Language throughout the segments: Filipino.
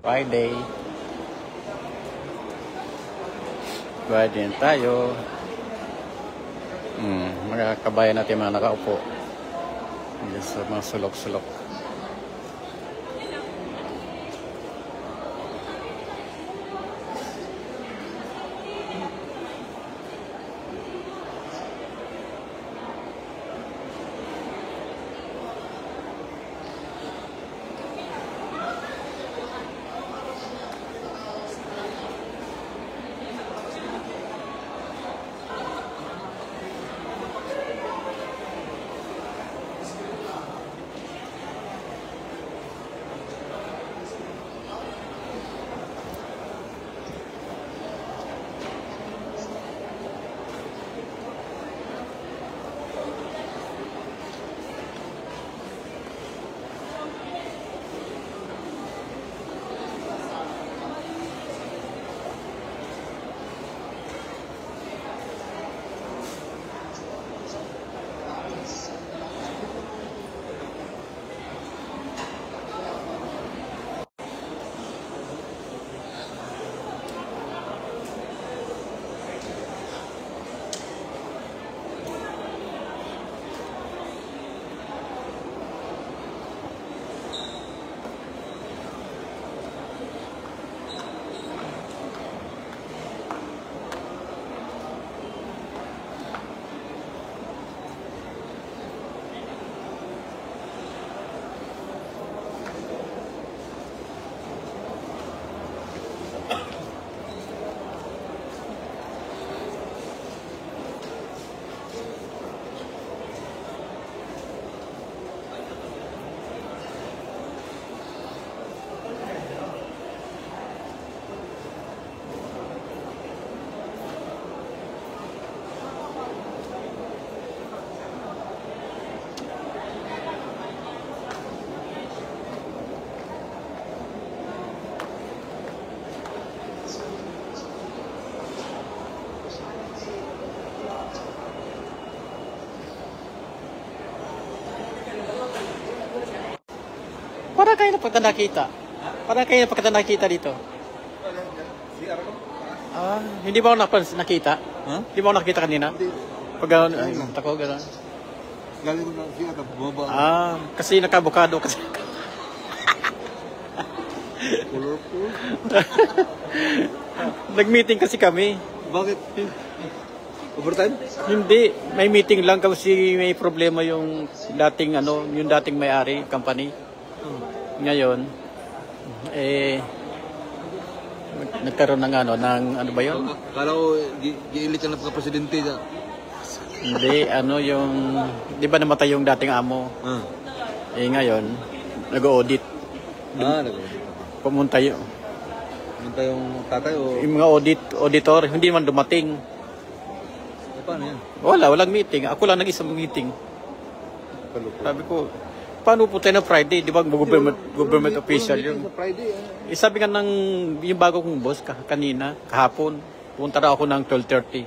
Friday. Friday tayo. Mga kabayan natin mga nakaupo. Yes, mga sulok-sulok. Parang kayo na pagka nakita. Parang kayo na pagka nakita dito. Hindi ba ako nakita? Huh? Hindi ba ako nakita kanina? Pag tako, gano'n. Galing mo na siya, bumaba. Kasi nakabukado kasi. Colorful. Nag-meeting kasi kami. Bakit? Overtime? Hindi, may meeting lang kasi may problema yung dating yung dating may-ari company. Ngayon nagkaroon ng ano ba 'yon? Kala ko giilit ka na pagka-presidente dyan. Hindi, yung 'di ba namatay yung dating amo? Ngayon nag-audit. Nag-audit. Pumunta yung tatay o yung mga auditor, hindi man dumating. paano yan? Walang meeting. Ako lang nag-isang meeting. Sabi ko, paano po tayo na Friday? Di ba government official yun? Friday, Sabi nga yung bago kong boss kanina, kahapon, pumunta na ako ng 12:30.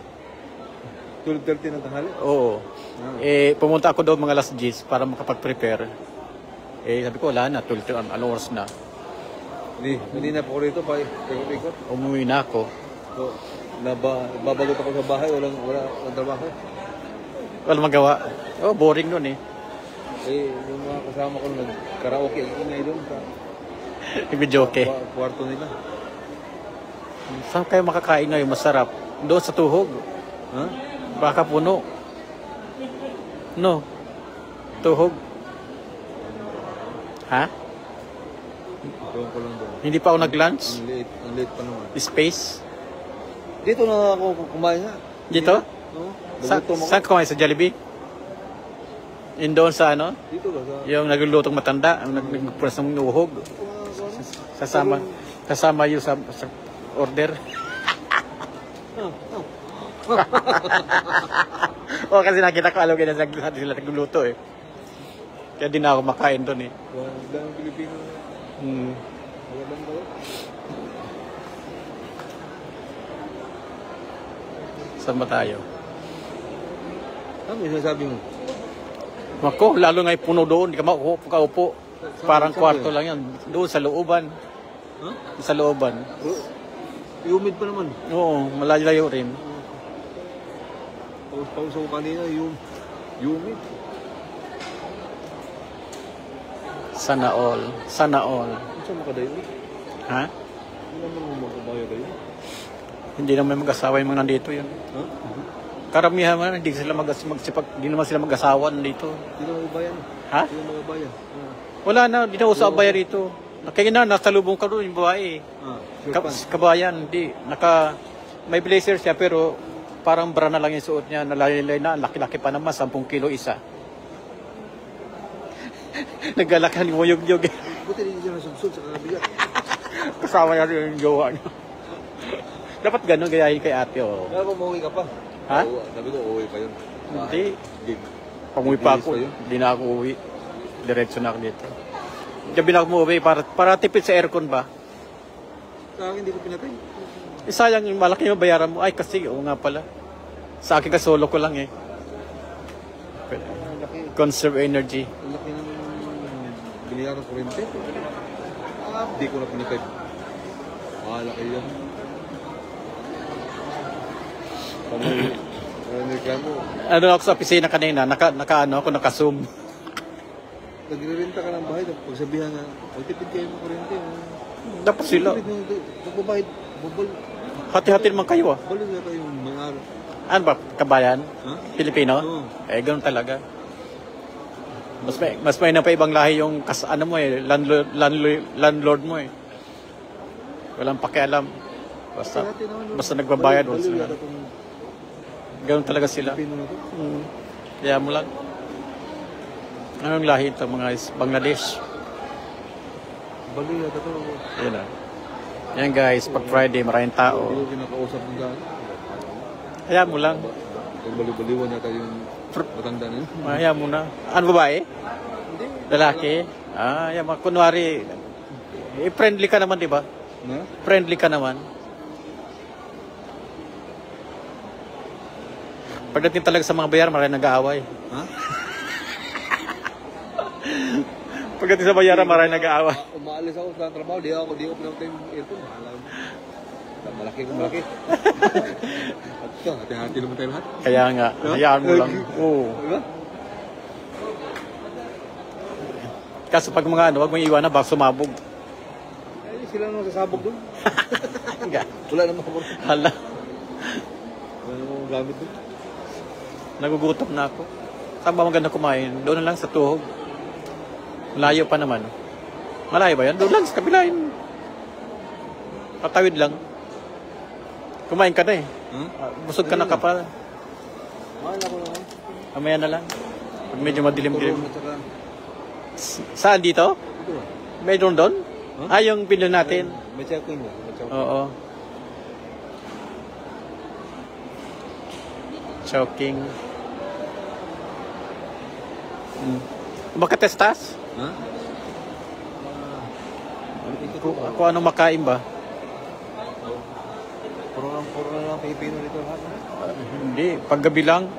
12:30 ng tanghali? Oo. Pumunta ako doon mga last G's para makapag-prepare. Sabi ko, wala na, 12:30, ano oras na. Hindi na po rito pa ikot. Umuwi na ako. So, babagot ako sa bahay, walang trabaho. Walang magawa. Boring nun eh. Yung mga kasama ko nag-karaoke, ingay doon sa Nag-joke. Kwarto nila. Saan kayo makakain ngayon masarap? Doon sa tuhog. Baka puno. No. Tuhog. Ha? Doon ko lang doon. Hindi pa ako nag-lunch? Ang late pa naman. Space? Dito na ako kumain nga. Dito? Oo. Saan kumain? Sa Jollibee? Doon sa Dito ba? Yung naglulutong matanda, ang nagpunas ng uhog. Kasama yung sa order. Kasi nakita ko, alam ko na sila nagluluto eh. Kaya di na ako makain doon eh. Walang Pilipino. Walang ba? Saan ba tayo? Ano yung sinasabi mo? Mako, lalo nga puno doon, hindi ka makaupo. Parang kwarto lang yan. Doon sa looban. Ha? Sa looban. Humid pa naman. Oo, malayo rin. Paus ako kanina, humid. Sana all. Sana all. Ano sa mga dayo? Ha? Hindi naman magkabaya kayo. Hindi naman mag-asawa yung mga nandito yun. Ha? Karamihan man, hindi sila hindi naman sila mag-asawa nandito. Hindi naman magkabaya na. Ha? Hindi naman magkabaya. Wala na, hindi na usap abaya rito. Kaya na, nasa lubong ka doon yung babae. Short pants. Kabayan, hindi. May blazer siya pero parang bra na lang yung suot niya. Nalalay na, laki-laki pa naman, 10 kilo isa. Naggalakan yung yug-yug. Buti hindi siya nasubsod sa kakabigat. Kasama niya rin yung jowa niya. Dapat ganun gayahin kay ate, oh. Kaya umuwi ka pa? Ha? Oo, sabi ko, uuwi pa yun. Hindi. Gig. Pamuwi pa ako, Bilis pa yun? hindi na ako uwi. Diretso na ako dito. Gabi na ako umuwi para tipid sa aircon ba? Sa akin, hindi ko pinatay. Sayang yung malaki yung bayaran mo. Ay, kasi, oo nga pala. Sa akin ka solo ko lang eh. Ang laki. Conserve energy. Ang laki ng biniyaran kurente. Hindi ko na pinatay. Malaki yan. Reklamo. Ano ako sa opisina kanina, naka-zoom. Nagre-renta ka ng bahay, pagsabihan nga, magtipid kayo ng kurente. Dapat sila. Pagbabayad, bubal. Hati-hati naman kayo ah. Balik na kayo mga araw. Ano ba? Kabayan? Ha? Pilipino? Oo. Eh, ganun talaga. Mas may na pa ibang lahi yung ano mo eh, landlord mo eh. Walang pakialam. Basta nagbabayad. Ganun talaga sila. Kaya mo lang. Anong lahi ito mga Bangladesh? Balik na ito. Yan ah. Yan guys, pag Friday maraming tao. Hindi ko kinakausap ng daan. Kaya mo lang. Nagbaliw-baliwan yata yung matanda na yun. Kaya mo na. Ano babae? Lalaki? Ah, yan mga kunwari. Friendly ka naman, di ba? Na? Friendly ka naman. Pagdating talaga sa mga bayaran, maraming nag-aaway. Ha? Pagdating sa bayaran, maraming nag-aaway. Umaalis ako sa trabaho, di ako pinatay yung aircon. Malaki kung malaki. At ito, hati-hati naman tayo lahat. Kaya nga, hayaan mo lang. Oo. Diba? Kaso pag mga huwag mong iwan na, baka sumabog. Eh, sila naman sasabog doon. Wala naman ako. Hala, Wala naman gamit doon. nagugutom na ako. Saan ba maganda kumain? Doon na lang sa tuhog. Malayo pa naman. Malayo ba yan? Doon lang sa kabila yun. Patawid lang. Kumain ka na eh. Busog ka na kapal. Mahal ako naman. Mamaya na lang. Pag medyo madilim-dilim. Turon at saka, Saan dito? ito ba? Mayroon doon? Huh? Ah, yung pinili natin. May check-in ba? May check-in. Oo. Choking. Makatestas? Ha? Ako anong makain ba? Puro na lang Pilipino dito lahat. Hindi, paggabi lang.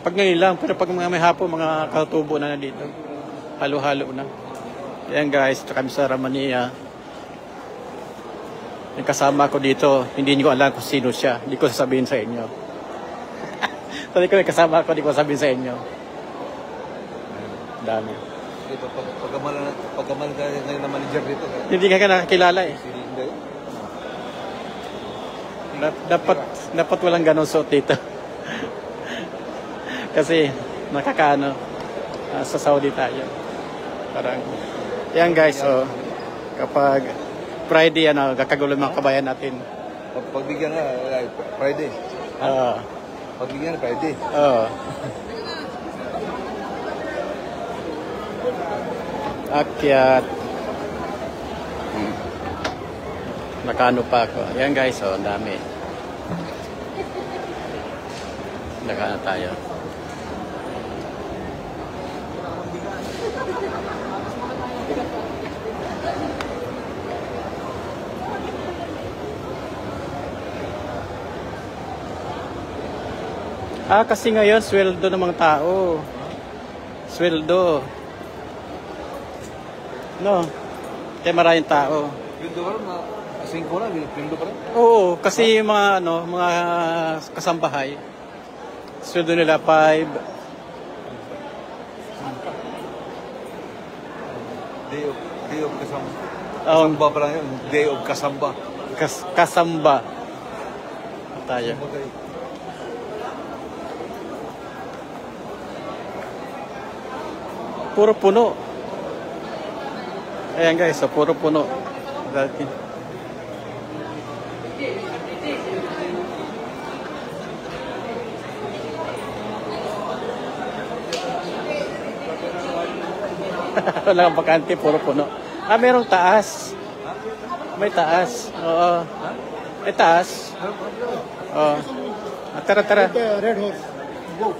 Pag ngayon lang, pero pag mga may hapon, mga katubo na dito. Halo-halo na. Yan guys, kami sa Ramania. Yung kasama ko dito, hindi ko alam kung sino siya. Hindi ko sasabihin sa inyo. Sabi ko, yung kasama ko, hindi ko sasabihin sa inyo. Dami. Pagkamal ka ngayon na manager dito. Hindi ka nakakilala eh. Hindi. Dapat walang ganun suot dito. Kasi nakakaano, sa Saudi tayo. Parang, yan guys, oh, kapag Friday, kakagulo mga kabayan natin. Pagbigyan na, Friday. Pagbigyan na, Friday. Akyat. Nakano pa ako. Yan guys, oh, ang dami. Nakano tayo. Kasi ngayon, sweldo ng mga tao. Sweldo. No? Kaya maraming tao. Pindo ka rin na 5 na, pindo pa rin. Oo, kasi yung mga ano, mga kasambahay. Sweldo nila 5. Day of Kasamba. Um, Kasamba pa lang yun. Day of Kasamba. kasamba. Tayo. Puro puno. Ayan guys, so puro puno. Dati. Wala kang bakante, puro puno. Ah, merong taas. May taas. Oo. May taas. Oo. Ah, tara, tara. Red horse. Go.